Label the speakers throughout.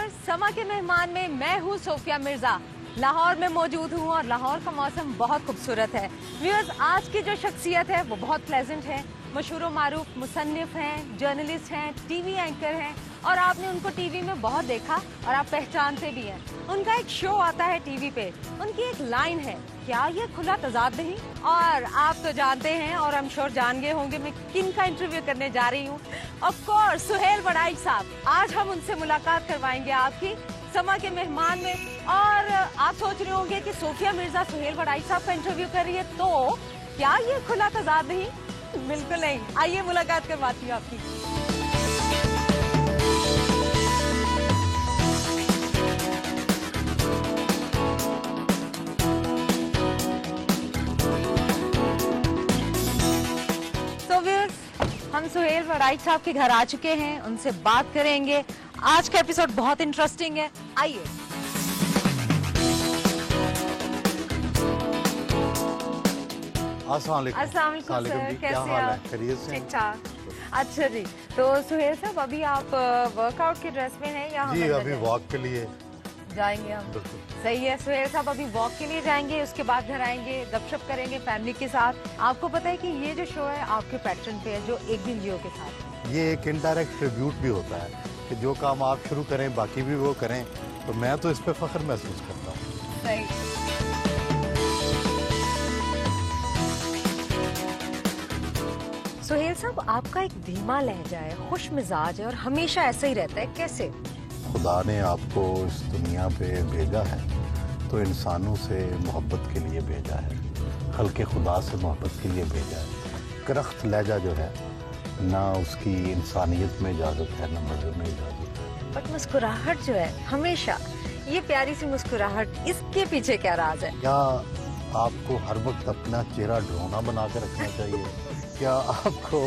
Speaker 1: Viewers, समा के मेहमान में मैं हूँ सोफिया मिर्जा। लाहौर में मौजूद हूँ और लाहौर का मौसम बहुत खूबसूरत है। व्यूअर्स, आज की जो शख्सियत है वो बहुत प्लेजेंट है। मशहूर मारूफ मुसन्निफ हैं, जर्नलिस्ट हैं, टीवी एंकर हैं और आपने उनको टीवी में बहुत देखा और आप पहचानते भी हैं। उनका एक शो आता है टीवी पे, उनकी एक लाइन है, क्या ये खुला तजाद नहीं? और आप तो जानते हैं और हम श्योर जान गए होंगे मैं किन का इंटरव्यू करने जा रही हूँ। ऑफ कोर्स सुहेल वड़ाइच साहब। आज हम उनसे मुलाकात करवाएंगे आपकी समा के मेहमान में। और आप सोच रहे होंगे कि सोफिया मिर्जा सुहेल वड़ाइच साहब का इंटरव्यू कर रही है, तो क्या ये खुला तजाद नहीं? बिल्कुल नहीं। आइए मुलाकात करवाती हूँ आपकी। हम सुहेल वड़ाइच साहब के घर आ चुके हैं, उनसे बात करेंगे। आज का एपिसोड बहुत इंटरेस्टिंग है, आइए।
Speaker 2: अस्सलाम वालेकुम
Speaker 1: सर, कैसे आप?
Speaker 2: ठीक
Speaker 1: ठाक। अच्छा जी, तो सुहेल साहब अभी आप वर्कआउट के ड्रेस में हैं या?
Speaker 2: जी, अभी वॉक के लिए
Speaker 1: जाएंगे हम। सही है सुहेल साहब, अभी वॉक के लिए जाएंगे, उसके बाद घर आएंगे, गपशप करेंगे फैमिली के साथ। आपको पता है कि ये जो शो है आपके पैटर्न पे है, जो एक दिन जियो के साथ।
Speaker 2: ये एक इनडायरेक्ट ट्रिब्यूट भी होता है कि जो काम आप शुरू करें बाकी भी वो करें, तो मैं तो इस पे फख्र महसूस करता हूँ।
Speaker 1: सही। सुहेल साहब, आपका एक धीमा लहजा है, खुश मिजाज है और हमेशा ऐसा ही रहता है, कैसे?
Speaker 2: खुदा ने आपको इस दुनिया पे भेजा है तो इंसानों से मोहब्बत के लिए भेजा है, खल्के खुदा से मोहब्बत के लिए भेजा है। करख्त लहजा जो है ना, उसकी इंसानियत में इजाज़त है ना मज़हब में इजाज़त है।
Speaker 1: बट मुस्कुराहट जो है हमेशा, ये प्यारी सी मुस्कुराहट, इसके पीछे क्या राज है?
Speaker 2: क्या आपको हर वक्त अपना चेहरा डरावना बना कर रखना चाहिए? क्या आपको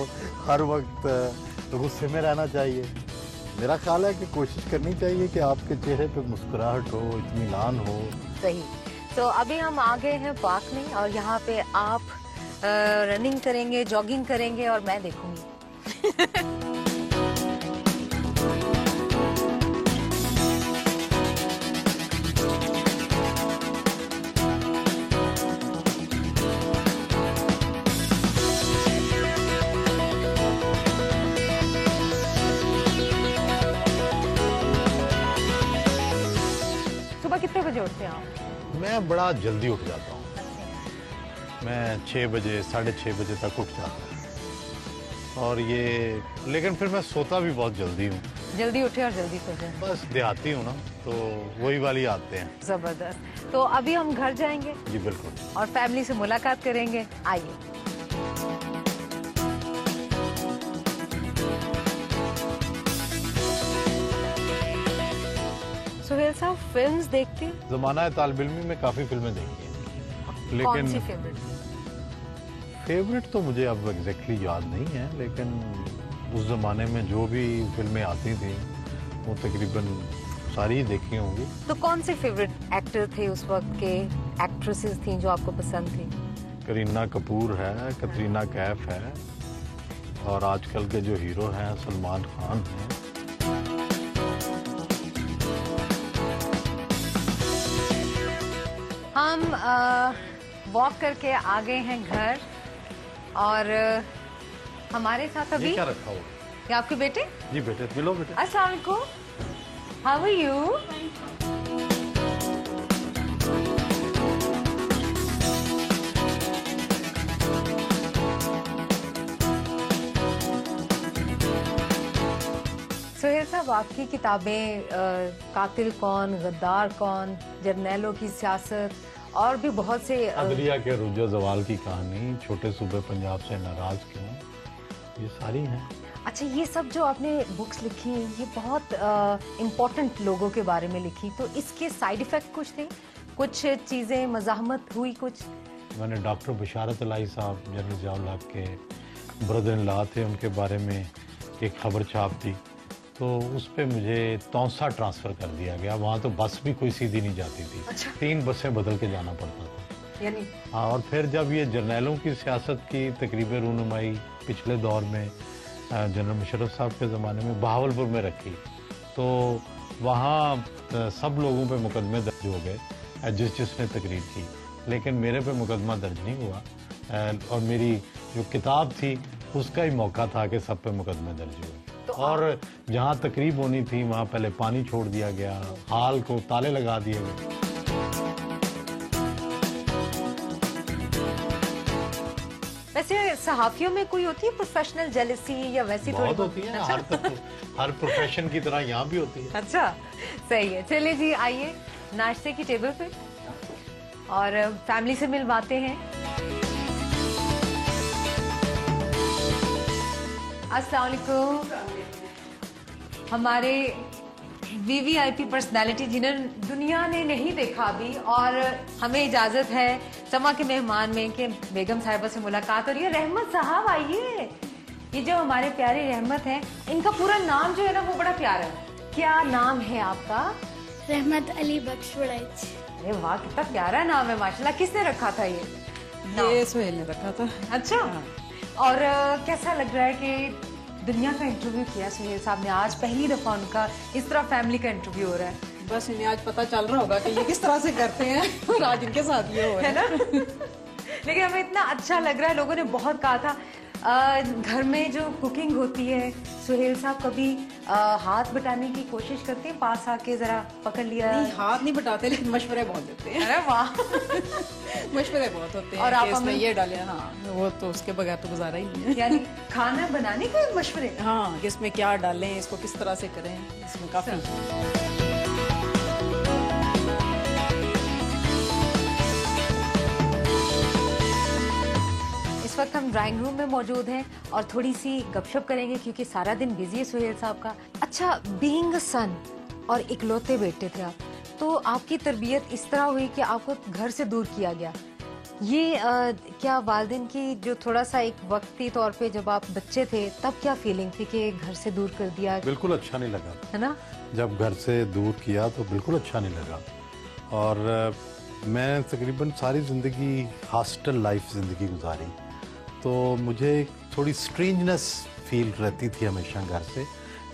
Speaker 2: हर वक्त गुस्से में रहना चाहिए? मेरा ख्याल है कि कोशिश करनी चाहिए कि आपके चेहरे पे मुस्कुराहट हो, इत्मीनान हो।
Speaker 1: सही। तो अभी हम आ गए हैं पार्क में और यहाँ पे आप रनिंग करेंगे, जॉगिंग करेंगे और मैं देखूंगी। कितने बजे उठते हैं आप?
Speaker 2: मैं बड़ा जल्दी उठ जाता हूँ। मैं 6 बजे 6:30 बजे तक उठ जाता हूँ और ये, लेकिन फिर मैं सोता भी बहुत जल्दी हूँ।
Speaker 1: जल्दी उठे और जल्दी सो जाए।
Speaker 2: बस देहाती हूँ ना, तो वही वाली आते हैं।
Speaker 1: जबरदस्त। तो अभी हम घर जाएंगे।
Speaker 2: जी बिल्कुल।
Speaker 1: और फैमिली से मुलाकात करेंगे, आइए। सुहेल साहब, फिल्म्स देखते हैं?
Speaker 2: ज़माना तालिब इल्मी में काफ़ी फिल्में देखी हैं, लेकिन
Speaker 1: कौन सी
Speaker 2: फेवरेट तो मुझे अब एग्जैक्टली याद नहीं है, लेकिन उस ज़माने में जो भी फिल्में आती थी वो तकरीबन सारी ही देखी होंगी।
Speaker 1: तो कौन से फेवरेट एक्टर थे उस वक्त के, एक्ट्रेसेस थी जो आपको पसंद थी?
Speaker 2: करीना कपूर है, कतरीना कैफ है और आजकल के जो हीरो हैं सलमान खान हैं।
Speaker 1: हम वॉक करके आ गए हैं घर और हमारे साथ अभी
Speaker 2: क्या रखा हुआ?
Speaker 1: ये आपके बेटे?
Speaker 2: जी बेटे, मिलो बेटे।
Speaker 1: अस्सलाम वालेकुम, हाउ आर यू? सुहेल साहब, आपकी किताबें कातिल कौन, गद्दार कौन, जर्नैलों की सियासत और भी बहुत से,
Speaker 2: अदलिया के रुजो जवाल की कहानी, छोटे सूबे पंजाब से नाराज क्यों, ये सारी हैं।
Speaker 1: अच्छा, ये सब जो आपने बुक्स लिखी हैं ये बहुत इम्पोर्टेंट लोगों के बारे में लिखी, तो इसके साइड इफेक्ट कुछ थे? कुछ चीज़ें मज़ाहमत हुई कुछ?
Speaker 2: मैंने डॉक्टर बशारत अलाई साहब जनरल ज़ियाउल हक के ब्रदर इन लॉ थे, उनके बारे में एक खबर छाप थी, तो उस पर मुझे तौसा ट्रांसफ़र कर दिया गया। वहाँ तो बस भी कोई सीधी नहीं जाती थी।
Speaker 1: अच्छा।
Speaker 2: 3 बसें बदल के जाना पड़ता था।
Speaker 1: यानी
Speaker 2: हाँ, और फिर जब ये जर्नैलों की सियासत की तकरीबन रूनुमाई पिछले दौर में जनरल मुशर्रफ साहब के ज़माने में बहावलपुर में रखी, तो वहाँ सब लोगों पे मुकदमे दर्ज हो गए जिसने तकरीर की, लेकिन मेरे पे मुकदमा दर्ज नहीं हुआ। और मेरी जो किताब थी उसका ही मौका था कि सब पे मुकदमे दर्ज हुए। और जहाँ तकरीब होनी थी वहाँ पहले पानी छोड़ दिया गया, हाल को ताले लगा दिए गए।
Speaker 1: वैसे सहाफियों में कोई होती है प्रोफेशनल जेलसी या वैसी
Speaker 2: बहुत होती है। हर प्रोफेशन की तरह यहाँ भी होती है।
Speaker 1: अच्छा, सही है। चलिए जी, आइए नाश्ते की टेबल पे और फैमिली से मिलवाते हैं। अस्सलाम वालेकुम। हमारे वीवीआईपी पर्सनालिटी जिन्हें दुनिया ने नहीं देखा अभी, और हमें इजाजत है समा के मेहमान में कि बेगम साहिबा से मुलाकात हो रही है। रहमत साहब आइए। ये जो हमारे प्यारे रहमत हैं, इनका पूरा नाम जो है ना वो बड़ा प्यारा है। क्या नाम है आपका?
Speaker 3: रहमत अली बख्श वड़ैच।
Speaker 1: अरे वाह, कितना प्यारा नाम है माशाल्लाह। किसने रखा था ये?
Speaker 4: ये सुहेल ने रखा था।
Speaker 1: अच्छा। और कैसा लग रहा है कि दुनिया का इंटरव्यू किया सुहेल साहब ने, आज पहली दफा उनका इस तरह फैमिली का इंटरव्यू हो रहा है।
Speaker 4: बस इन्हें आज पता चल रहा होगा कि ये किस तरह से करते हैं और आज इनके साथ ये हो रहा
Speaker 1: है ना। लेकिन हमें इतना अच्छा लग रहा है। लोगों ने बहुत कहा था घर में जो कुकिंग होती है, सुहेल साहब कभी हाथ बटाने की कोशिश करते हैं, पास आके जरा पकड़ लिया?
Speaker 4: नहीं, हाथ नहीं बटाते, लेकिन मशवरे बहुत देते हैं।
Speaker 1: अरे वाह।
Speaker 4: मशवरे बहुत होते हैं।
Speaker 1: और आप
Speaker 4: इसमें ये डाले, हाँ वो तो उसके बगैर तो गुजारा ही नहीं है।
Speaker 1: यानी खाना बनाने के मशवरे?
Speaker 4: हाँ, कि इसमें क्या डालें, इसको किस तरह से करें, इसमें काफी।
Speaker 1: इस वक्त हम ड्राइंग रूम में मौजूद हैं और थोड़ी सी गपशप करेंगे क्योंकि सारा दिन बिजी है सुहेल साहब का। अच्छा, बीइंग अ सन और इकलौते बेटे थे आप, तो आपकी तरबियत इस तरह हुई कि आपको घर से दूर किया गया। ये क्या वालिदैन की जो थोड़ा सा एक वक्ती तौर पे जब आप बच्चे थे तब क्या फीलिंग थी कि घर से दूर कर दिया?
Speaker 2: बिल्कुल अच्छा नहीं लगा,
Speaker 1: है ना।
Speaker 2: जब घर से दूर किया तो बिल्कुल अच्छा नहीं लगा। और मैं तकरीबन सारी ज़िंदगी हॉस्टल लाइफ ज़िंदगी गुजारी, तो मुझे थोड़ी स्ट्रेंजनेस फील रहती थी हमेशा घर से।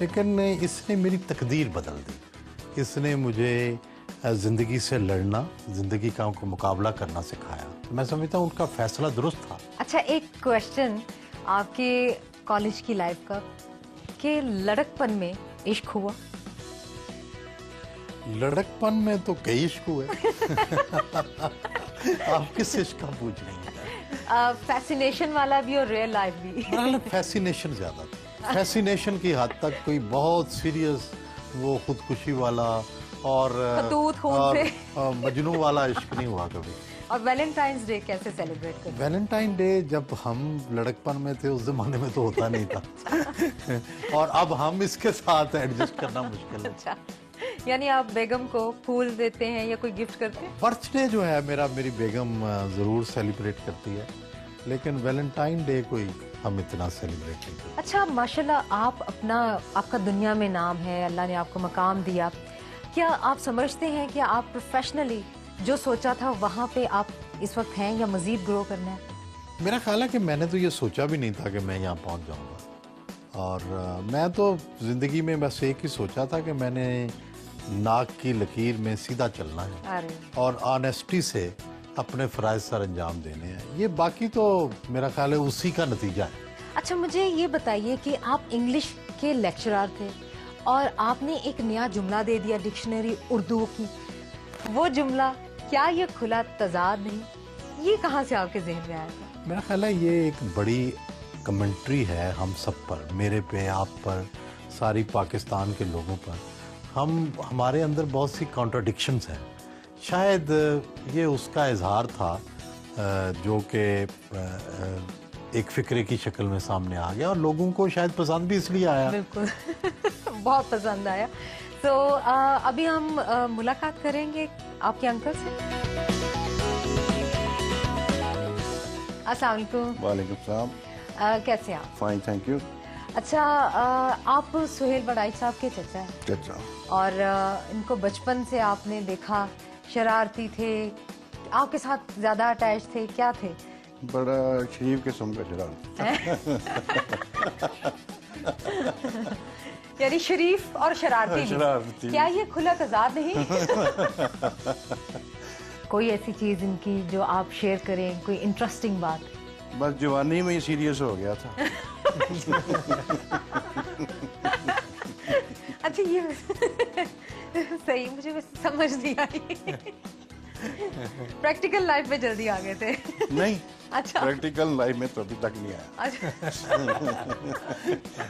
Speaker 2: लेकिन इसने मेरी तकदीर बदल दी। इसने मुझे ज़िंदगी से लड़ना, ज़िंदगी का को मुकाबला करना सिखाया। मैं समझता हूँ उनका फैसला दुरुस्त था।
Speaker 1: अच्छा, एक क्वेश्चन आपके कॉलेज की लाइफ का, कि लड़कपन में इश्क हुआ?
Speaker 2: लड़कपन में तो कई इश्क हुए। आप किस इश्क का पूछ रही हैं?
Speaker 1: फैसिनेशन वाला भी और रियल लाइफ भी।
Speaker 2: फैसिनेशन ज्यादा था। फैसिनेशन की हद तक कोई बहुत सीरियस वो खुदकुशी वाला और मजनू वाला इश्क नहीं हुआ कभी।
Speaker 1: और वैलेंटाइंस डे कैसे सेलिब्रेट करते?
Speaker 2: वैलेंटाइन डे जब हम लड़कपन में थे उस जमाने में तो होता नहीं था। और अब हम इसके साथ एडजस्ट करना मुश्किल है।
Speaker 1: अच्छा, यानी आप बेगम को फूल देते हैं या कोई गिफ्ट करते हैं?
Speaker 2: बर्थडे जो है मेरा, मेरी बेगम जरूर सेलिब्रेट करती है, लेकिन वैलेंटाइन डे कोई हम इतना सेलिब्रेट नहीं करते।
Speaker 1: अच्छा, माशाल्लाह आपका दुनिया में नाम है, अल्लाह ने आपको मकाम दिया। क्या आप समझते हैं कि आप प्रोफेशनली जो सोचा था वहाँ पे आप इस वक्त हैं या मजीद ग्रो करना है?
Speaker 2: मेरा ख्याल है कि मैंने तो ये सोचा भी नहीं था कि मैं यहाँ पहुँच जाऊँगा। और मैं तो ज़िंदगी में बस एक ही सोचा था कि मैंने नाक की लकीर में सीधा चलना है और ऑनेस्टी से अपने फ़राइज़ सर अंजाम देने हैं। ये बाकी तो मेरा ख्याल है उसी का नतीजा है।
Speaker 1: अच्छा, मुझे ये बताइए कि आप इंग्लिश के लेक्चरर थे और आपने एक नया जुमला दे दिया डिक्शनरी उर्दू की। वो जुमला, क्या ये खुला तजाद नहीं, ये कहाँ से आपके जहन में आया था?
Speaker 2: मेरा ख्याल है ये एक बड़ी कमेंट्री है हम सब पर, मेरे पे, आप पर, सारी पाकिस्तान के लोगों पर। हमारे अंदर बहुत सी कॉन्ट्राडिक्शंस हैं। शायद ये उसका इजहार था जो कि एक फ़िक्रे की शक्ल में सामने आ गया और लोगों को शायद पसंद भी इसलिए आया। बिल्कुल।
Speaker 1: बहुत पसंद आया। तो अभी हम मुलाकात करेंगे आपके अंकल से। अस्सलाम वालेकुम।
Speaker 5: वालेकुम सलाम।
Speaker 1: कैसे हैं आप?
Speaker 5: Fine, thank you.
Speaker 1: अच्छा, आप सुहेल वड़ैच साहब के चचा हैं?
Speaker 5: चचा।
Speaker 1: और इनको बचपन से आपने देखा, शरारती थे, आपके साथ ज्यादा अटैच थे, क्या थे?
Speaker 5: बड़ा शरीफ किस्म का शरारत।
Speaker 1: यानी शरीफ और शरारती
Speaker 2: शरारती।
Speaker 1: भी। क्या ये खुला आजाद नहीं? कोई ऐसी चीज इनकी जो आप शेयर करें, कोई इंटरेस्टिंग बात?
Speaker 2: बस जवानी में ही सीरियस हो गया था।
Speaker 1: अच्छा ये सही, मुझे वैसे समझ नहीं आई। प्रैक्टिकल लाइफ में जल्दी आ गए थे?
Speaker 2: नहीं,
Speaker 1: अच्छा,
Speaker 2: प्रैक्टिकल लाइफ में तो अभी तक नहीं आया।
Speaker 1: अच्छा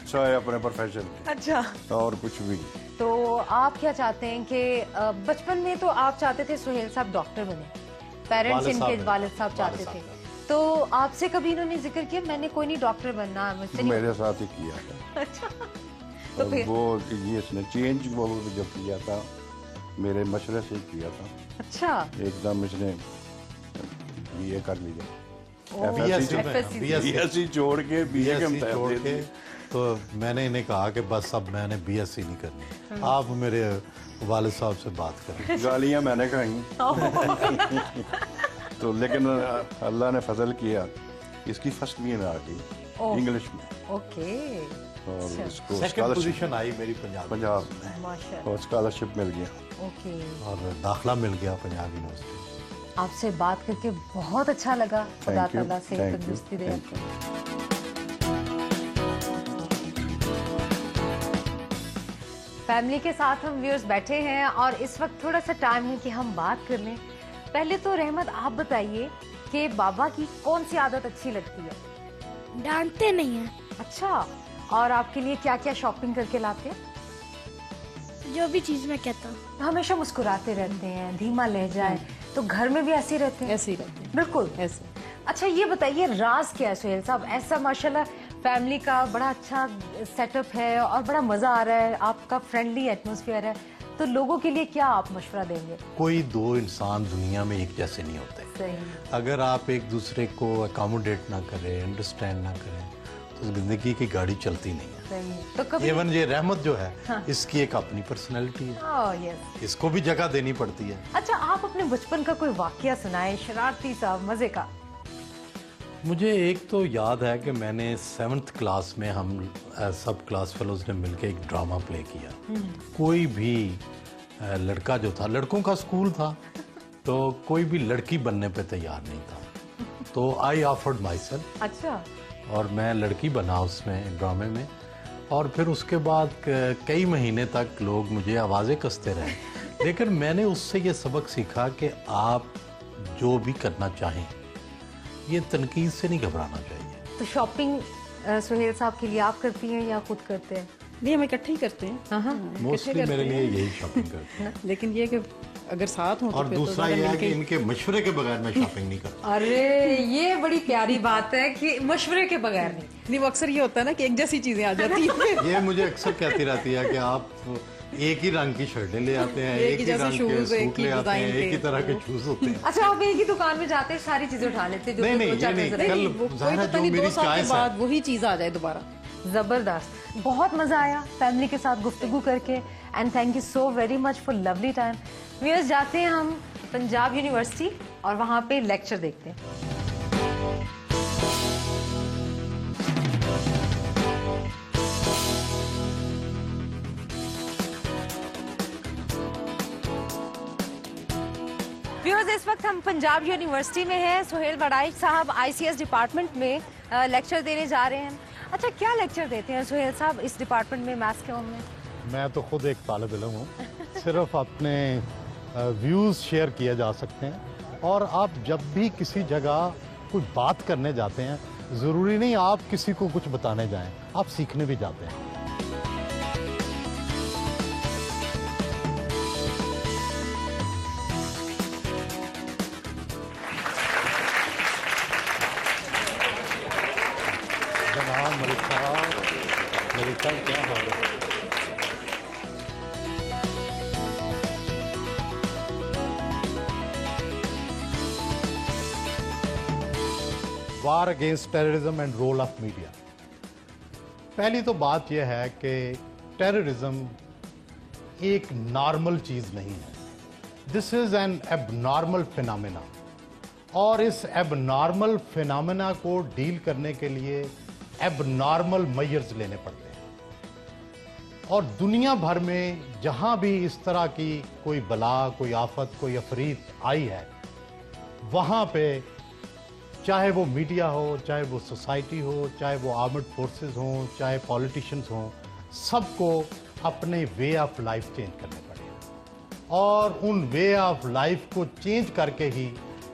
Speaker 2: चाहे अपने प्रोफेशन
Speaker 1: अच्छा।
Speaker 2: और कुछ भी।
Speaker 1: तो आप क्या चाहते हैं कि बचपन में तो आप चाहते थे सुहेल साहब डॉक्टर बने, पेरेंट्स इनके वालिद साहब चाहते थे, तो आपसे कभी इन्होंने जिक्र किया मैंने कोई नहीं डॉक्टर बनना मुझसे?
Speaker 2: मेरे साथ ही किया था।
Speaker 1: अच्छा,
Speaker 2: तो
Speaker 1: फिर
Speaker 2: वो ये इसने चेंज वो जो किया था मेरे मशवरे से किया था।
Speaker 1: अच्छा,
Speaker 2: एकदम इसने बीए कर लिया,
Speaker 1: FSC
Speaker 2: बीएससी छोड़ के बीए के
Speaker 5: छोड़ के। तो मैंने इन्हें कहा कि बस अब मैंने बीएससी नहीं करनी, आप मेरे वालिद साहब से बात करें।
Speaker 2: गालियां मैंने खाई। तो लेकिन अल्लाह ने फजल किया, इसकी फर्स्ट ईयर आ गई इंग्लिश में।
Speaker 1: ओके,
Speaker 2: और इसको
Speaker 5: सेकंड पोजीशन आई मेरी पंजाब
Speaker 2: में
Speaker 1: माशाल्लाह।
Speaker 2: और स्कॉलरशिप मिल गया
Speaker 1: ओके,
Speaker 5: और दाखिला मिल गया पंजाब यूनिवर्सिटी।
Speaker 1: आपसे बात करके बहुत अच्छा लगा। खुदा
Speaker 2: Thank you,
Speaker 1: ताला से
Speaker 2: thank you,
Speaker 1: तंदुरुस्ती दे
Speaker 2: thank
Speaker 1: आपको। फैमिली के साथ हम व्यूअर्स बैठे हैं और इस वक्त थोड़ा सा टाइम है कि हम बात कर लें। पहले तो रहमत आप बताइए कि बाबा की कौन सी आदत अच्छी लगती है?
Speaker 3: डांटते नहीं है,
Speaker 1: अच्छा, और आपके लिए क्या क्या शॉपिंग करके लाते हैं?
Speaker 3: जो भी चीज मैं कहता हूँ।
Speaker 1: हमेशा मुस्कुराते रहते हैं, धीमा लहजा है, तो घर में भी ऐसे ही रहते हैं?
Speaker 4: ऐसे ही रहते हैं,
Speaker 1: बिल्कुल
Speaker 4: ऐसे।
Speaker 1: अच्छा ये बताइए राज क्या है सुहेल साहब? ऐसा माशाल्लाह फैमिली का बड़ा अच्छा सेटअप है और बड़ा मजा आ रहा है, आपका फ्रेंडली एटमॉस्फेयर है, तो लोगों के लिए क्या आप मशवरा देंगे?
Speaker 5: कोई दो इंसान दुनिया में एक जैसे नहीं होते।
Speaker 1: सही,
Speaker 5: अगर आप एक दूसरे को अकोमोडेट ना करें, अंडरस्टैंड ना करें, तो जिंदगी की गाड़ी चलती नहीं है।
Speaker 1: सही। तो कभी
Speaker 5: इवन ये रहमत जो है इसकी एक अपनी पर्सनैलिटी है,
Speaker 1: ओह यस।
Speaker 5: इसको भी जगह देनी पड़ती है।
Speaker 1: अच्छा आप अपने बचपन का कोई वाकया सुनाए, शरारती सा, मजे का।
Speaker 5: मुझे एक तो याद है कि मैंने 7th क्लास में हम सब क्लास फेलोज ने मिलकर एक ड्रामा प्ले किया। कोई भी लड़का जो था, लड़कों का स्कूल था, तो कोई भी लड़की बनने पे तैयार नहीं था, तो आई ऑफर्ड माई सेल्फ।
Speaker 1: अच्छा,
Speaker 5: और मैं लड़की बना उसमें ड्रामे में, और फिर उसके बाद कई महीने तक लोग मुझे आवाज़ें कसते रहे। लेकिन मैंने उससे ये सबक सीखा कि आप जो भी करना चाहें, ये तनकीद से नहीं घबराना चाहिए।
Speaker 1: तो शॉपिंग सुहेल साहब के लिए आप करती हैं या खुद करते हैं?
Speaker 4: नहीं, हम इकट्ठे ही करते हैं।
Speaker 1: हाँ,
Speaker 5: मोस्टली मेरे लिए यही शॉपिंग करते हैं।
Speaker 4: लेकिन ये कि अगर साथ हो तो
Speaker 5: और
Speaker 4: फिर तो
Speaker 5: दूसरा
Speaker 4: ज़्यादा
Speaker 5: ये है
Speaker 4: मिलके
Speaker 5: कि
Speaker 4: ही-
Speaker 5: इनके मशवरे के बगैर मैं शॉपिंग नहीं करता।
Speaker 1: अरे ये बड़ी प्यारी बात है कि मशवरे के बगैर नहीं।
Speaker 4: नहीं, वो अक्सर ये होता है ना कि एक जैसी चीजें आ जाती हैं।
Speaker 5: ये मुझे अक्सर कहती रहती है कि आप एक ही रंग की शर्टें ले आते हैं, एक ही
Speaker 4: जैसे
Speaker 5: रंग के
Speaker 4: shoes, एक
Speaker 5: सूट
Speaker 4: ही
Speaker 5: ले आते हैं,
Speaker 4: डिजाइन
Speaker 5: एक ही
Speaker 4: के।
Speaker 5: तरह के शूज होते हैं।
Speaker 1: अच्छा आप एक ही दुकान में जाते हैं, सारी चीजें उठा लेते हैं जो
Speaker 5: नहीं,
Speaker 1: दो
Speaker 5: नहीं,
Speaker 1: चार
Speaker 5: ये नहीं,
Speaker 1: नजर आए?
Speaker 5: कल
Speaker 4: वो कोई
Speaker 5: ज़ाहिर है
Speaker 4: पता
Speaker 5: जो
Speaker 4: नहीं,
Speaker 5: मेरी
Speaker 4: 2 साल
Speaker 5: चॉइस
Speaker 4: के
Speaker 5: है।
Speaker 4: बाद वही चीज आ जाए दोबारा।
Speaker 1: जबरदस्त, बहुत मजा आया फैमिली के साथ गुफ्तगू करके, and thank you so very much for lovely time. Viewers जाते हैं हम पंजाब यूनिवर्सिटी और वहाँ पे लेक्चर देखते हैं। व्यूअर्स इस वक्त हम पंजाब यूनिवर्सिटी में हैं। सुहेल वड़ाइच साहब आईसीएस डिपार्टमेंट में लेक्चर देने जा रहे हैं। अच्छा क्या लेक्चर देते हैं सुहेल साहब इस डिपार्टमेंट में, मैथ्स के में?
Speaker 5: मैं तो खुद एक तालिब इल्म हूँ, सिर्फ अपने व्यूज़ शेयर किए जा सकते हैं। और आप जब भी किसी जगह कोई बात करने जाते हैं, ज़रूरी नहीं आप किसी को कुछ बताने जाएं, आप सीखने भी जाते हैं। जनाब मलिक साहब क्या हाल है? War against terrorism and role of media. पहली तो बात यह है कि टेररिज्म एक नॉर्मल चीज नहीं है, this is an abnormal phenomena, और इस एबनॉर्मल फिनोमेना को डील करने के लिए एबनॉर्मल मेजर्स लेने पड़ते हैं। और दुनिया भर में जहां भी इस तरह की कोई बला, कोई आफत, कोई अफरीत आई है, वहां पे चाहे वो मीडिया हो, चाहे वो सोसाइटी हो, चाहे वो आर्मड फोर्सेस हों, चाहे पॉलिटिशियंस हों, सबको अपने वे ऑफ लाइफ चेंज करने पड़े। और उन वे ऑफ लाइफ को चेंज करके ही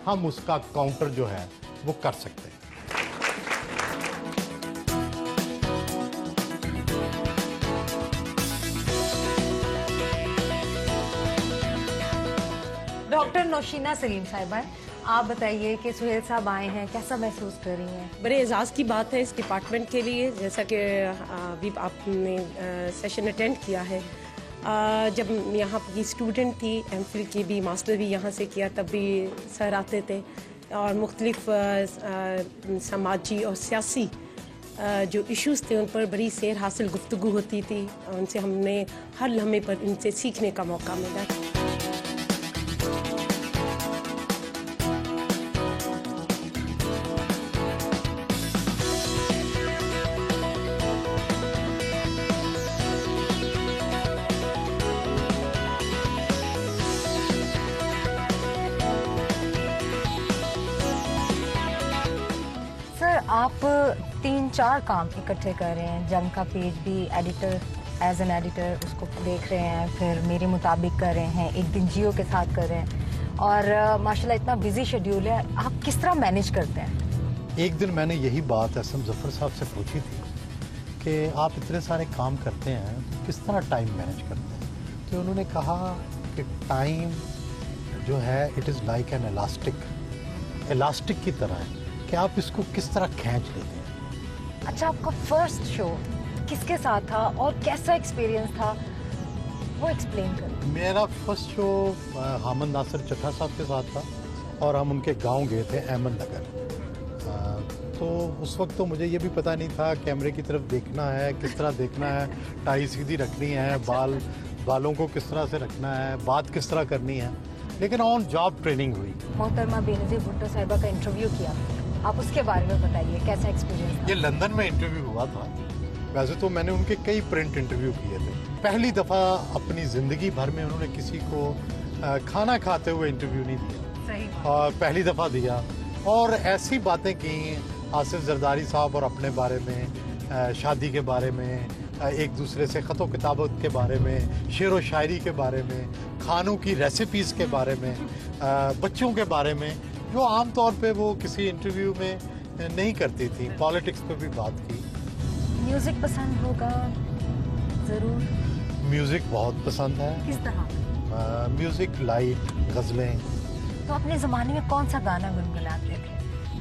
Speaker 5: हम उसका काउंटर जो है वो कर सकते हैं।
Speaker 1: डॉक्टर नौशीना सलीम साहिबा, आप बताइए कि सुहेल साहब आए हैं, कैसा महसूस कर रही हैं?
Speaker 6: बड़े एजाज़ की बात है इस डिपार्टमेंट के लिए, जैसा कि अभी आपने सेशन अटेंड किया है। जब यहाँ की स्टूडेंट थी, एमफिल की भी, मास्टर भी यहाँ से किया, तब भी सर आते थे और मुख्तलिफ समाजी और सियासी जो इश्यूज़ थे उन पर बड़ी सैर हासिल गुफ्तगू होती थी। उनसे हमने हर लम्हे पर इनसे सीखने का मौका मिला।
Speaker 1: आप 3-4 काम इकट्ठे कर रहे हैं, जंग का पेज भी एडिटर, एज एन एडिटर उसको देख रहे हैं, फिर मेरे मुताबिक कर रहे हैं, एक दिन जियो के साथ कर रहे हैं, और माशाल्लाह इतना बिजी शेड्यूल है, आप किस तरह मैनेज करते हैं?
Speaker 5: एक दिन मैंने यही बात एसएम जफर साहब से पूछी थी कि आप इतने सारे काम करते हैं तो किस तरह टाइम मैनेज करते हैं। तो उन्होंने कहा कि टाइम जो है it is like an elastic की तरह है कि आप इसको किस तरह खींच लेते हैं।
Speaker 1: अच्छा, आपका फर्स्ट शो किसके साथ था और कैसा एक्सपीरियंस था, वो एक्सप्लेन करें।
Speaker 5: मेरा फर्स्ट शो हामिद नासिर चट्टा साहब के साथ था और हम उनके गांव गए थे, अहमद नगर। तो उस वक्त तो मुझे ये भी पता नहीं था कैमरे की तरफ देखना है, किस तरह देखना है, टाई सीधी रखनी है, बालों को किस तरह से रखना है, बात किस तरह करनी है, लेकिन ऑन जॉब ट्रेनिंग हुई।
Speaker 1: मोहतरमा बेनज़ीर भुट्टो साहिबा का इंटरव्यू किया, आप उसके बारे में बताइए, कैसा एक्सपीरियंस था?
Speaker 5: ये लंदन में इंटरव्यू हुआ था। वैसे तो मैंने उनके कई प्रिंट इंटरव्यू किए थे। पहली दफ़ा अपनी ज़िंदगी भर में उन्होंने किसी को खाना खाते हुए इंटरव्यू नहीं दिया।
Speaker 1: सही।
Speaker 5: और पहली दफ़ा दिया और ऐसी बातें की आसिफ जरदारी साहब और अपने बारे में, शादी के बारे में, एक दूसरे से ख़त व किताबत के बारे में, शेर व शायरी के बारे में, खानों की रेसिपीज़ के बारे में, बच्चों के बारे में, जो आम तौर पे वो किसी इंटरव्यू में नहीं करती थी। पॉलिटिक्स पे भी बात की।
Speaker 1: म्यूजिक पसंद होगा ज़रूर।
Speaker 5: म्यूज़िक बहुत पसंद है।
Speaker 1: किस तरह?
Speaker 5: म्यूज़िक, लाइट, गज़लें।
Speaker 1: तो अपने ज़माने में कौन सा गाना गुनगुनाते थे?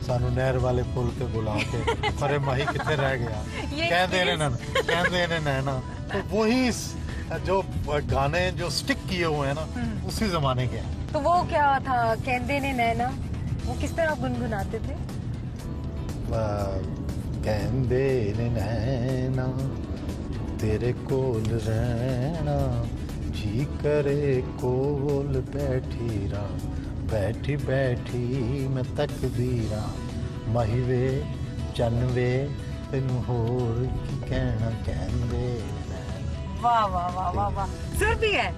Speaker 5: सानू नहर वाले पुल पे बुला के परे माही कितने रह गया, कह देने नैना। तो वही जो गाने जो स्टिक किए हुए हैं ना, उसी जमाने के हैं।
Speaker 1: तो वो क्या था, कहंदे ने नैना, वो किस तरह गुनगुनाते थे?
Speaker 5: कहंदे ने नैना तेरे कोल रहना, जी करे कोल बैठी रहा, बैठी बैठी मैं तकदीरा, महिवे चनवे तेनू होर की कहना कहंदे नैना।
Speaker 1: वाह वाह वाह वाह वाह, सुर भी है।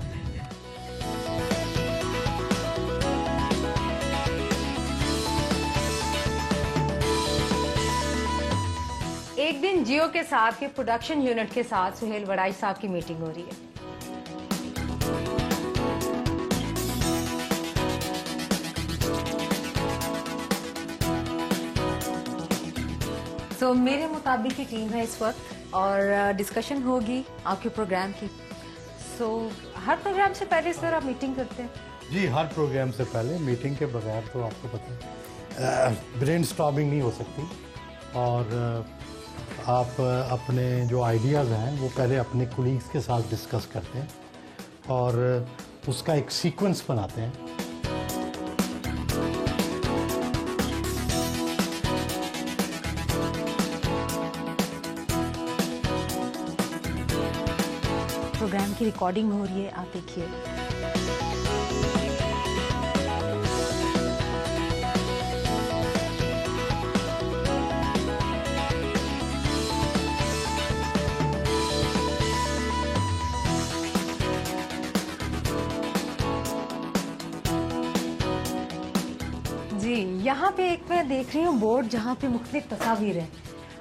Speaker 1: एक दिन जियो के साथ के प्रोडक्शन यूनिट के साथ सुहेल वड़ाई साहब की मीटिंग हो रही है। तो मेरे मुताबिक की टीम है इस वक्त और डिस्कशन होगी आपके प्रोग्राम की। हर प्रोग्राम से पहले सर आप मीटिंग करते हैं?
Speaker 5: जी, हर प्रोग्राम से पहले मीटिंग के बगैर तो आपको पता है ब्रेनस्टॉर्मिंग नहीं हो सकती। और आप अपने जो आइडियाज़ हैं वो पहले अपने कोलीग्स के साथ डिस्कस करते हैं और उसका एक सीक्वेंस बनाते हैं।
Speaker 1: प्रोग्राम की रिकॉर्डिंग हो रही है, आप देखिए। जी, यहाँ पे एक मैं देख रही हूँ बोर्ड जहाँ पे मुख्तलिफ तस्वीर है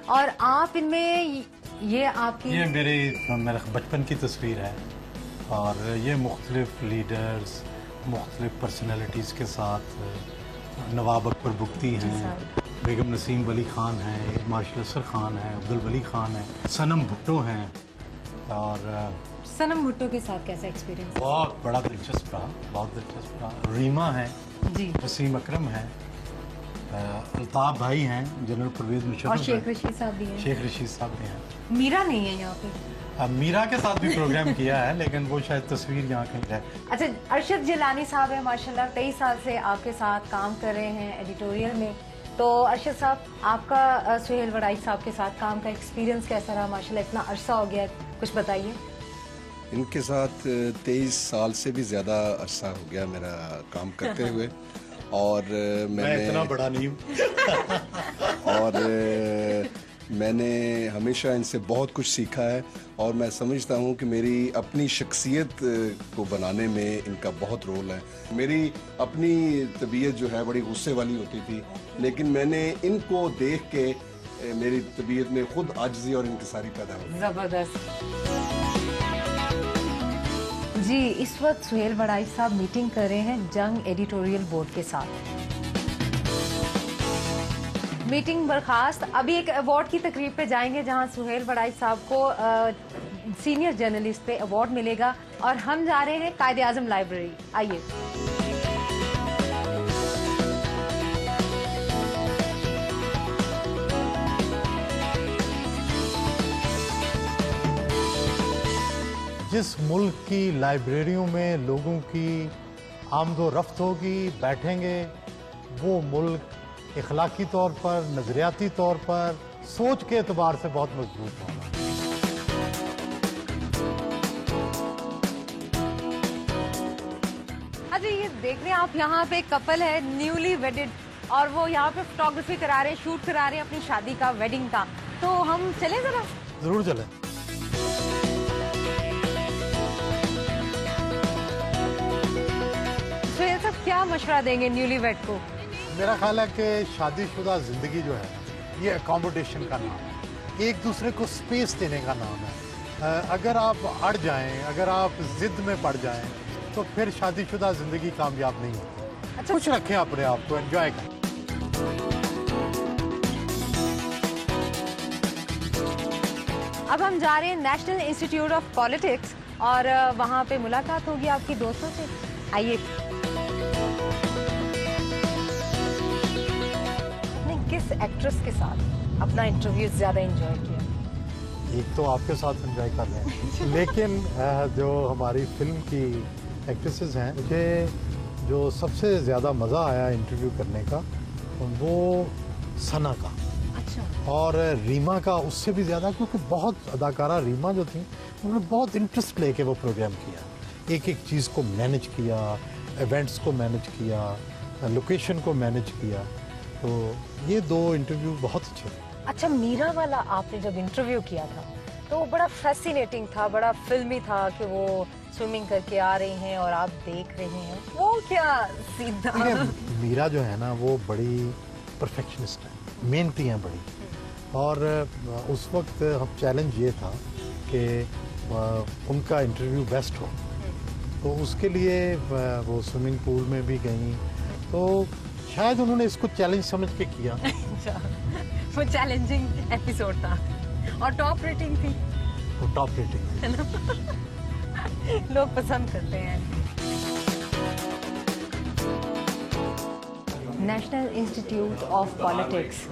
Speaker 1: और आप इनमें ये आपकी
Speaker 5: ये मेरे बचपन की तस्वीर है और ये मुख्तलिफ लीडर्स, मुख्तलिफ पर्सनैलिटीज़ के साथ नवाब अकबर बुगती हैं, बेगम नसीम वली ख़ान हैं, मार्शल असर ख़ान है, अब्दुल वली ख़ान है, सनम भुट्टो हैं और
Speaker 1: सनम भुट्टो के साथ कैसा एक्सपीरियंस?
Speaker 5: बहुत बड़ा दिलचस्प रहा, बहुत दिलचस्प रहा। रीमा है
Speaker 1: जी,
Speaker 5: वसीम अकरम है, अल्ताफ़ भाई हैं, जनरल परवेज़
Speaker 1: और
Speaker 5: मुशर्रफ
Speaker 1: शेख
Speaker 5: हैं,
Speaker 1: रशीद साहब भी हैं।
Speaker 5: शेख रशीद साहब भी हैं।
Speaker 1: मीरा नहीं है यहाँ पे।
Speaker 5: मीरा के साथ भी प्रोग्राम किया है लेकिन वो शायद तस्वीर यहाँ कहीं है।
Speaker 1: अच्छा, अरशद जिलानी साहब है माशाल्लाह, 23 साल से आपके साथ काम कर रहे हैं एडिटोरियल में। तो अरशद साहब, आपका सुहेल वड़ाई साहब के साथ काम का एक्सपीरियंस कैसा रहा? माशाल्लाह इतना अरसा हो गया, कुछ बताइए।
Speaker 7: इनके साथ 23 साल से भी ज़्यादा अरसा हो गया मेरा काम करते हुए और
Speaker 5: मैं इतना बड़ा नहीं हूँ
Speaker 7: और मैंने हमेशा इनसे बहुत कुछ सीखा है और मैं समझता हूँ कि मेरी अपनी शख्सियत को बनाने में इनका बहुत रोल है। मेरी अपनी तबीयत जो है बड़ी गुस्से वाली होती थी, लेकिन मैंने इनको देख के मेरी तबीयत में खुद आजिज़ी और इंकिसारी पैदा हुई।
Speaker 1: जबरदस्त जी। इस वक्त सुहेल वड़ाई साहब मीटिंग कर रहे हैं जंग एडिटोरियल बोर्ड के साथ। मीटिंग बर्खास्त। अभी एक अवार्ड की तकरीब पे जाएंगे जहां सुहेल वड़ाई साहब को सीनियर जर्नलिस्ट पे अवार्ड मिलेगा और हम जा रहे हैं कायदे आजम लाइब्रेरी। आइए।
Speaker 5: जिस मुल्क की लाइब्रेरियों में लोगों की आमदो रफ्त होगी, बैठेंगे, वो मुल्क इखलाकी तौर पर, नजरियाती तौर पर, सोच के एतबार से बहुत मजबूत होगा।
Speaker 1: अच्छा, ये देख रहे हैं आप, यहाँ पे एक कपल है न्यूली वेडिड और वो यहाँ पे फोटोग्राफी करा रहे हैं, शूट करा रहे हैं अपनी शादी का, वेडिंग का। तो हम चले जरा।
Speaker 5: जरूर चले।
Speaker 1: सुहेल साहब, क्या मशवरा देंगे न्यूली वेड को?
Speaker 5: मेरा ख्याल है कि शादीशुदा जिंदगी जो है ये अकोमोडेशन का नाम है, एक दूसरे को स्पेस देने का नाम है। अगर आप अड़ जाएं, अगर आप जिद में पड़ जाएं, तो फिर शादीशुदा जिंदगी कामयाब नहीं होती।
Speaker 1: अच्छा,
Speaker 5: खुश रखें अपने आप को, एंजॉय करें।
Speaker 1: अब हम जा रहे हैं नेशनल इंस्टीट्यूट ऑफ पॉलिटिक्स और वहाँ पे मुलाकात होगी आपकी दोस्तों से। आइए। किस एक्ट्रेस के साथ अपना इंटरव्यू ज्यादा एंजॉय किया?
Speaker 5: एक तो आपके साथ एंजॉय कर रहे हैं लेकिन जो हमारी फिल्म की एक्ट्रेसेस हैं, मुझे जो सबसे ज़्यादा मज़ा आया इंटरव्यू करने का वो सना का।
Speaker 1: अच्छा।
Speaker 5: और रीमा का उससे भी ज़्यादा, क्योंकि बहुत अदाकारा रीमा जो थी उन्होंने बहुत इंटरेस्ट लेके वो प्रोग्राम किया, एक एक चीज़ को मैनेज किया, इवेंट्स को मैनेज किया, लोकेशन को मैनेज किया। तो ये दो इंटरव्यू बहुत अच्छे थे।
Speaker 1: अच्छा, मीरा वाला आपने जब इंटरव्यू किया था तो वो बड़ा फैसिनेटिंग था, बड़ा फिल्मी था कि वो स्विमिंग करके आ रही हैं और आप देख रहे हैं, वो क्या सीन था?
Speaker 5: मीरा जो है ना वो बड़ी परफेक्शनिस्ट है, मेहनती हैं बड़ी। और उस वक्त हम चैलेंज ये था कि उनका इंटरव्यू बेस्ट हो, तो उसके लिए वो स्विमिंग पूल में भी गई। तो शायद उन्होंने इसको चैलेंज समझ के किया।
Speaker 1: वो चैलेंजिंग एपिसोड था और टॉप रेटिंग थी।
Speaker 5: वो टॉप रेटिंग
Speaker 1: है ना? लोग पसंद करते हैं। नेशनल इंस्टीट्यूट ऑफ पॉलिटिक्स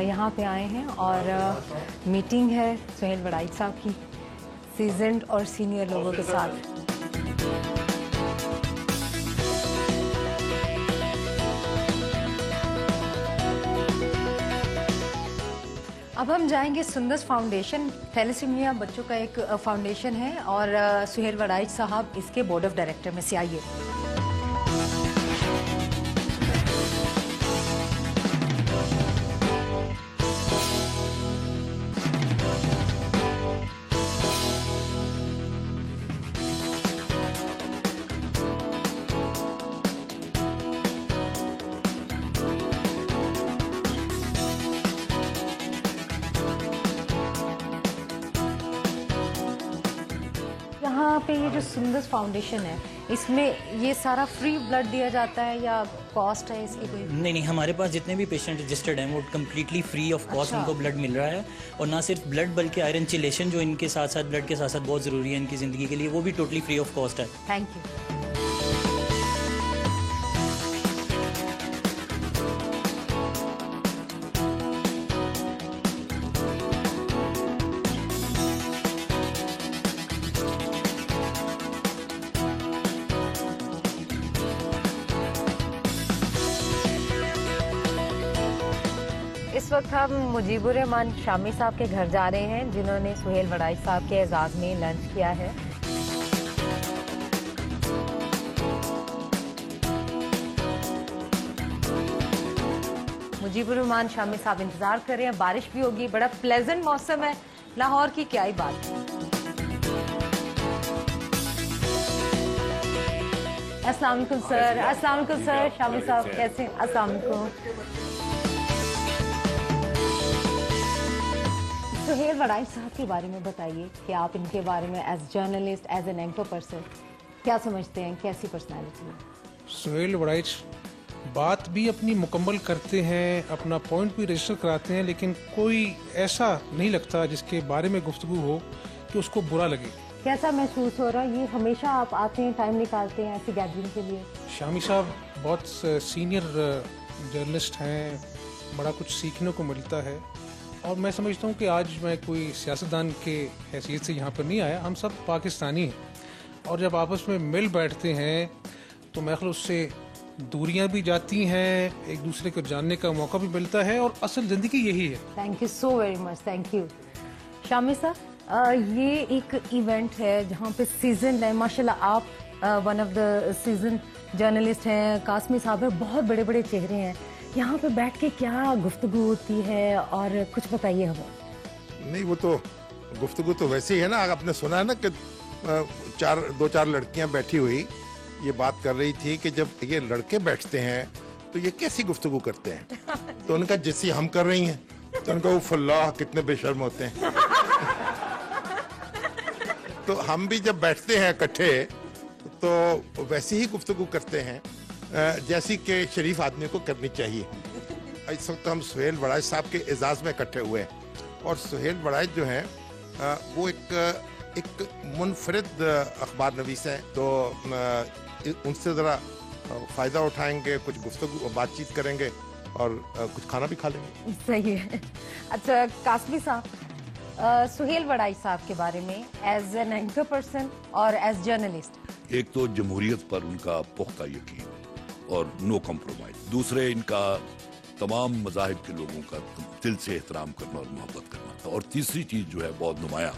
Speaker 1: यहाँ पे आए हैं और मीटिंग है सुहेल वड़ाई साहब की सीजन्ड और सीनियर लोगों के साथ। अब हम जाएंगे सुंदस फाउंडेशन। थैलेसीमिया बच्चों का एक फाउंडेशन है और सुहेल वड़ाई साहब इसके बोर्ड ऑफ डायरेक्टर में से। आइए। पे ये जो सुंदर फाउंडेशन है, इसमें ये सारा फ्री ब्लड दिया जाता है या कॉस्ट है इसकी कोई?
Speaker 8: नहीं, हमारे पास जितने भी पेशेंट रजिस्टर्ड हैं वो कम्प्लीटली फ्री ऑफ कॉस्ट उनको ब्लड मिल रहा है। और ना सिर्फ ब्लड बल्कि आयरन चिलेशन जो इनके साथ साथ ब्लड के साथ साथ बहुत ज़रूरी है इनकी ज़िंदगी के लिए, वो भी टोटली फ्री ऑफ कॉस्ट है।
Speaker 1: Thank you. इस वक्त हम मुजीबुर रहमान शामी साहब के घर जा रहे हैं, जिन्होंने सुहेल वड़ाई साहब के एजाज़ में लंच किया है। मुजीबुर रहमान शामी साहब इंतजार कर रहे हैं, बारिश भी होगी, बड़ा प्लेजेंट मौसम है, लाहौर की क्या ही बात है। अस्सलाम वालेकुम सर। अस्सलाम वालेकुम सर। शामी साहब कैसे हैं? अस्सलाम वालेकुम। सुहेल वड़ाई साहब के बारे में बताइए कि आप इनके बारे में as journalist, as an anchor person क्या समझते हैं, कैसी पर्सनालिटी है?
Speaker 9: सुहेल वड़ाई बात भी अपनी मुकम्मल करते हैं, अपना पॉइंट भी रजिस्टर कराते हैं, लेकिन कोई ऐसा नहीं लगता जिसके बारे में गुफ्तगू हो कि उसको बुरा लगे।
Speaker 1: कैसा महसूस हो रहा है? ये हमेशा आप आते हैं, टाइम निकालते हैं ऐसी गैदरिंग के लिए?
Speaker 9: शामी साहब बहुत सीनियर जर्नलिस्ट हैं, बड़ा कुछ सीखने को मिलता है। और मैं समझता हूँ कि आज मैं कोई सियासतदान के हैसियत से यहाँ पर नहीं आया, हम सब पाकिस्तानी हैं। और जब आपस में मिल बैठते हैं तो मैं ख्याल उससे दूरियां भी जाती हैं, एक दूसरे को जानने का मौका भी मिलता है, और असल ज़िंदगी यही है।
Speaker 1: Thank you so very much. Thank you. Shami साहब, ये एक इवेंट है जहाँ पे सीजन है, माशाल्लाह आप one of the season journalist हैं, कासमी साहब हैं, बहुत बड़े बड़े चेहरे हैं। यहाँ पे बैठ के क्या गुफ्तगू होती है और कुछ बताइए हमें।
Speaker 10: नहीं, वो तो गुफ्तगू तो वैसे ही है ना, आपने सुना है ना कि दो चार लड़कियां बैठी हुई ये बात कर रही थी कि जब ये लड़के बैठते हैं तो ये कैसी गुफ्तगू करते हैं। तो उनका जैसी हम कर रही हैं, तो उनका उफ़ल्लाह कितने बेशर्म होते हैं। तो हम भी जब बैठते हैं इकट्ठे तो वैसे ही गुफ्तगू करते हैं जैसी कि शरीफ आदमी को करनी चाहिए। इस वक्त हम सुहेल वड़ाई साहब के एजाज़ में इकट्ठे हुए हैं, और सुहेल वड़ाई जो हैं वो एक मुनफरिद अखबार नवीस हैं, तो उनसे ज़रा फ़ायदा उठाएंगे, कुछ गुफ्तगू बातचीत करेंगे और कुछ खाना भी खा लेंगे।
Speaker 1: सही है। अच्छा कासमी साहब, सुहेल वड़ाई साहब के बारे में एज एन एंकर पर्सन और एज जर्नलिस्ट।
Speaker 11: एक तो जमहूरियत पर उनका पुख्ता यकीन और नो कॉम्प्रोमाइज, दूसरे इनका तमाम मज़ाहिब के लोगों का दिल से एहतराम करना और मोहब्बत करना, और तीसरी चीज़ जो है बहुत नुमाया,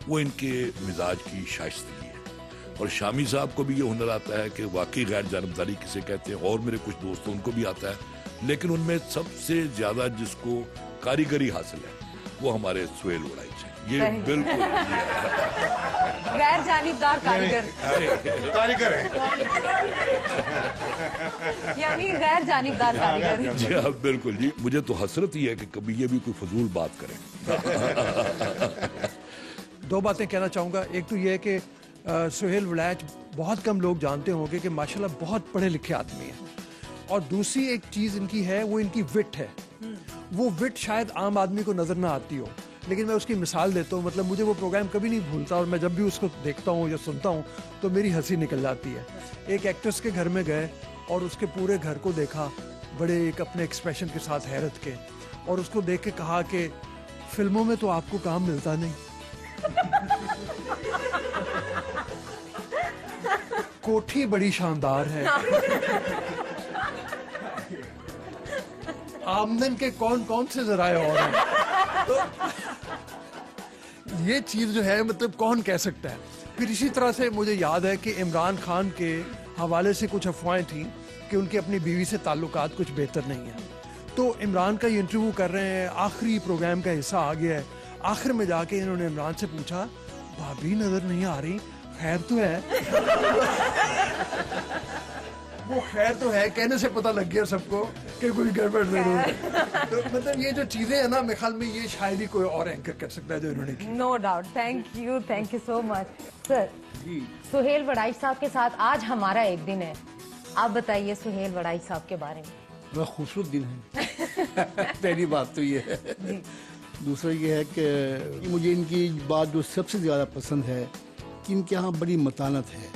Speaker 11: वो इनके मिजाज की शाइस्तगी है। और शामी साहब को भी ये हुनर आता है कि वाकई गैर जानबदारी किसे कहते हैं, और मेरे कुछ दोस्तों उनको भी आता है, लेकिन उनमें सबसे ज़्यादा जिसको कारीगरी हासिल है वो हमारे सुहेल वड़ाई हैं। ये बिल्कुल
Speaker 1: गैर जानिबदार कारीगर
Speaker 10: है,
Speaker 1: यानी गैर जानिबदार कारीगर।
Speaker 11: जी हाँ, बिल्कुल जी। मुझे तो हसरत ही है कि कभी ये भी कोई फजूल बात करें।
Speaker 12: दो बातें कहना चाहूँगा। एक तो ये है कि सुहेल वड़ाई बहुत कम लोग जानते होंगे कि माशाल्लाह बहुत पढ़े लिखे आदमी हैं, और दूसरी एक चीज़ इनकी है वो इनकी विट है। वो विट शायद आम आदमी को नज़र ना आती हो, लेकिन मैं उसकी मिसाल देता हूँ। मतलब मुझे वो प्रोग्राम कभी नहीं भूलता, और मैं जब भी उसको देखता हूँ या सुनता हूँ तो मेरी हंसी निकल जाती है। एक एक्ट्रेस के घर में गए और उसके पूरे घर को देखा, बड़े एक अपने एक्सप्रेशन के साथ हैरत के, और उसको देख के कहा कि फिल्मों में तो आपको काम मिलता नहीं। कोठी बड़ी शानदार है, आमदन के कौन कौन से जराए और हैं। तो ये चीज जो है मतलब कौन कह सकता है। फिर इसी तरह से मुझे याद है कि इमरान खान के हवाले से कुछ अफवाहें थी कि उनकी अपनी बीवी से ताल्लुकात कुछ बेहतर नहीं है। तो इमरान का ये इंटरव्यू कर रहे हैं, आखिरी प्रोग्राम का हिस्सा आ गया है, आखिर में जाके इन्होंने इमरान से पूछा, भाभी नजर नहीं आ रही, खैर तो है। वो खैर तो है कहने से पता लग गया सबको कि कोई गड़बड़ जरूर है। तो मतलब ये जो चीजें है ना, मेरे ख्याल में ये शायद ही कोई और एंकर कर सकता है जो इन्होंने की।
Speaker 1: No doubt. Thank you so much sir. Suhail Wadai sahab के साथ आज हमारा एक दिन है। आप बताइए सुहेल वड़ाई साहब के बारे में।
Speaker 13: बड़ा खूबसूरत दिन है। पहली बात तो ये है। दूसरा ये है कि मुझे इनकी बात जो सबसे ज़्यादा पसंद है कि इनके यहाँ बड़ी मतानत है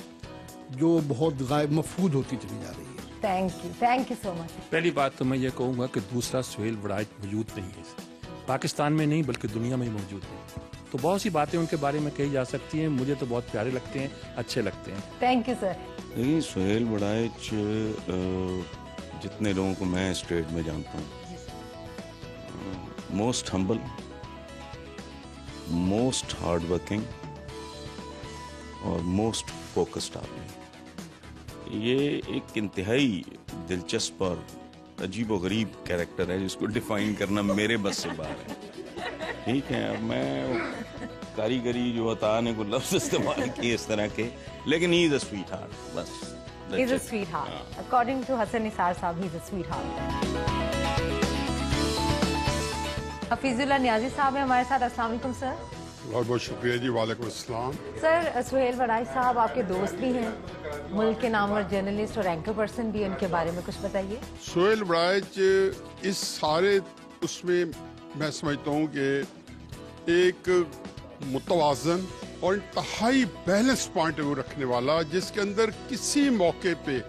Speaker 13: जो बहुत गायब मफूद होती चली जा रही है।
Speaker 1: Thank you so much.
Speaker 14: पहली बात तो मैं ये कहूँगा कि दूसरा सुहेल वड़ाई मौजूद नहीं है, पाकिस्तान में नहीं बल्कि दुनिया में ही मौजूद नहीं। तो बहुत सी बातें उनके बारे में कही जा सकती हैं, मुझे तो बहुत प्यारे लगते हैं, अच्छे लगते हैं।
Speaker 1: Thank you sir.
Speaker 15: देखिए सुहेल वड़ाई जितने लोगों को मैं स्टेट में जानता हूँ, most humble, most hard working और मोस्ट फोकस्ड आदमी। ये एक इंतहाई दिलचस्प और अजीब व गरीब कैरेक्टर है जिसको डिफाइन करना मेरे बस से बाहर है। ठीक है, अब मैं कारीगरी जो बताने को लफ्ज इस्तेमाल किए इस तरह के, लेकिन he is a sweetheart. बस
Speaker 1: he is a sweetheart. According to Hasan Nisar sahab, he is a sweetheart. Hafeezullah Niazi sahab है हमारे साथ। अस्सलाम वालेकुम सर।
Speaker 16: बहुत बहुत शुक्रिया जी। वालेकुम अस्सलाम।
Speaker 1: सर सुहेल वड़ाई साहब आपके दोस्त भी हैं, मुल्क के नामवर जर्नलिस्ट और एंकर पर्सन भी, उनके बारे में कुछ बताइए।
Speaker 16: सुहेल वड़ाई इस सारे उसमें मैं समझता हूँ कि एक मुतवाजन और इंतहाई बैलेंस पॉइंट ऑफ व्यू रखने वाला, जिसके अंदर किसी मौके पे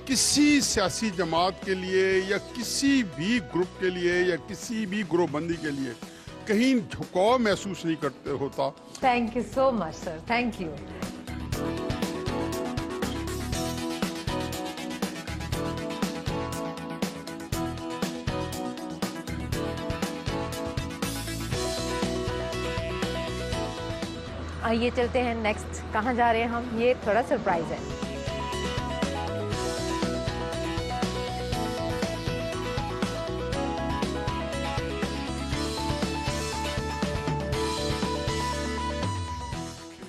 Speaker 16: किसी सियासी जमात के लिए या किसी भी ग्रुप के लिए या किसी भी ग्रोहबंदी के लिए कहीं झुकाव महसूस नहीं करते होता।
Speaker 1: Thank you so much sir. Thank you. आइए चलते हैं नेक्स्ट। कहाँ जा रहे हैं हम, ये थोड़ा सरप्राइज है।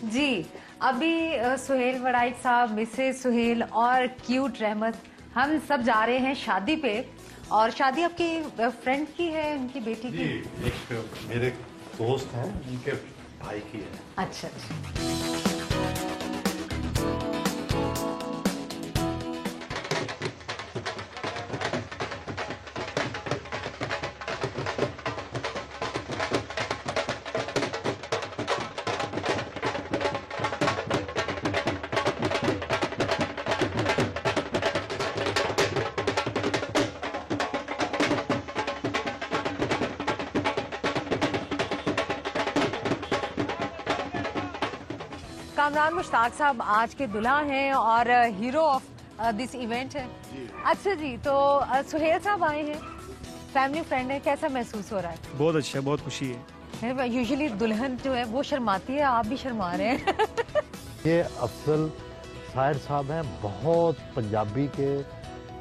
Speaker 1: जी अभी सुहेल वड़ाई साहब, मिसेस सुहेल और क्यूट रहमत, हम सब जा रहे हैं शादी पे। और शादी आपकी फ्रेंड की है, उनकी बेटी की?
Speaker 5: एक मेरे दोस्त हैं, उनके भाई की है।
Speaker 1: अच्छा अच्छा। कामरान मुश्ताक साहब आज के दुल्हा हैं और हीरो ऑफ दिस इवेंट है। अच्छा जी, तो सुहेल साहब आए हैं, फैमिली फ्रेंड है, कैसा महसूस हो रहा है?
Speaker 17: बहुत अच्छा है, बहुत खुशी है।
Speaker 1: यूजुअली दुल्हन जो है वो शर्माती है, आप भी शर्मा रहे हैं।
Speaker 2: ये अफजल साहिर साहब हैं, बहुत पंजाबी के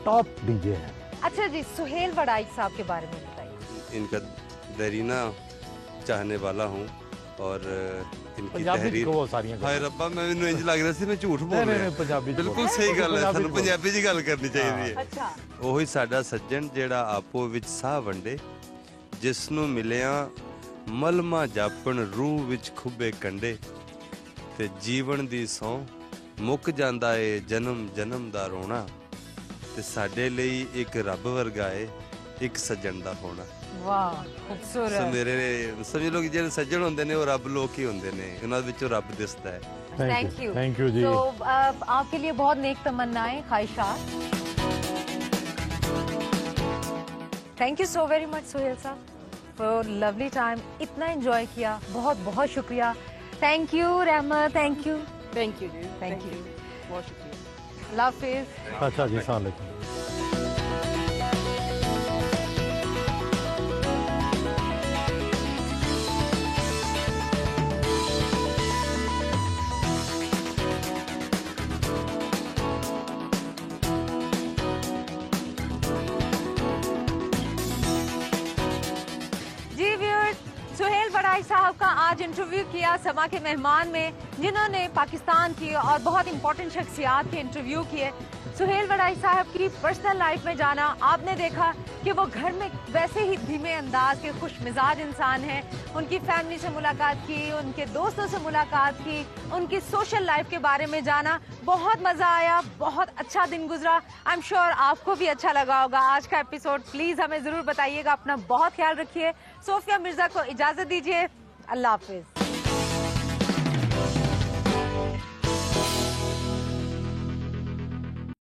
Speaker 2: टॉप डीजे हैं।
Speaker 1: अच्छा जी, सुहेल वड़ाई साहब के बारे में बताइए।
Speaker 18: इनका देरीना चाहने वाला हूँ और इनकी तहरीर
Speaker 2: वो सारियां
Speaker 18: हाय रब्बा मैनू इंज लग रहा सी मैं झूठ बोल ਰਿਹਾ।
Speaker 2: पंजाबी
Speaker 18: बिल्कुल सही गल है, ਸਾਨੂੰ ਪੰਜਾਬੀ 'ਚ ਗੱਲ ਕਰਨੀ ਚਾਹੀਦੀ ਹੈ।
Speaker 1: ਅੱਛਾ।
Speaker 18: ਉਹੀ ਸਾਡਾ ਸੱਜਣ ਜਿਹੜਾ ਆਪੋ ਵਿੱਚ ਸਾਹ ਵੰਡੇ, ਜਿਸ ਨੂੰ ਮਿਲਿਆ ਮਲਮਾ ਜਾਪਣ ਰੂਹ ਵਿੱਚ ਖੁੱਬੇ ਕੰਡੇ, ਤੇ ਜੀਵਨ ਦੀ ਸੌ ਮੁੱਕ ਜਾਂਦਾ ਏ ਜਨਮ ਜਨਮ ਦਾ ਰੋਣਾ, ਤੇ ਸਾਡੇ ਲਈ ਇੱਕ ਰੱਬ ਵਰਗਾ ਏ ਇੱਕ ਸੱਜਣ ਦਾ ਹੋਣਾ।
Speaker 1: ਵਾਹ खूबसूरत।
Speaker 18: मेरे समझ लो कि ਜਿਹੜੇ ਸੱਜਣ ਹੁੰਦੇ ਨੇ ਉਹ ਰੱਬ ਲੋਕ ही ਹੁੰਦੇ ਨੇ, ਉਹਨਾਂ ਵਿੱਚੋਂ ਰੱਬ ਦਿਸਦਾ ਹੈ।
Speaker 1: Thank you.
Speaker 2: थैंक यू जी।
Speaker 1: तो आपके लिए बहुत नेक तमन्नाएं, ख्वाहिशात। Thank you so very much Suhail sahab for lovely time, इतना एंजॉय किया, बहुत बहुत शुक्रिया। Thank you Rahmat, thank you.
Speaker 4: Thank you जी,
Speaker 1: थैंक यू,
Speaker 4: बहुत शुक्रिया।
Speaker 1: अल्लाह हाफिज।
Speaker 2: अच्छा जी, अस्सलाम वालेकुम।
Speaker 1: सुहेल वड़ाई साहब का आज इंटरव्यू किया समा के मेहमान में, जिन्होंने पाकिस्तान की और बहुत इंपॉर्टेंट शख्सियात के इंटरव्यू किए। सुहेल वड़ाई साहब की पर्सनल लाइफ में जाना, आपने देखा कि वो घर में वैसे ही धीमे अंदाज के खुश मिजाज इंसान हैं। उनकी फैमिली से मुलाकात की, उनके दोस्तों से मुलाकात की, उनकी सोशल लाइफ के बारे में जाना, बहुत मजा आया, बहुत अच्छा दिन गुजरा। आई एम श्योर आपको भी अच्छा लगा होगा आज का एपिसोड। प्लीज हमें जरूर बताइएगा। अपना बहुत ख्याल रखिए। सोफिया मिर्जा को इजाजत दीजिए। अल्लाह हाफिज।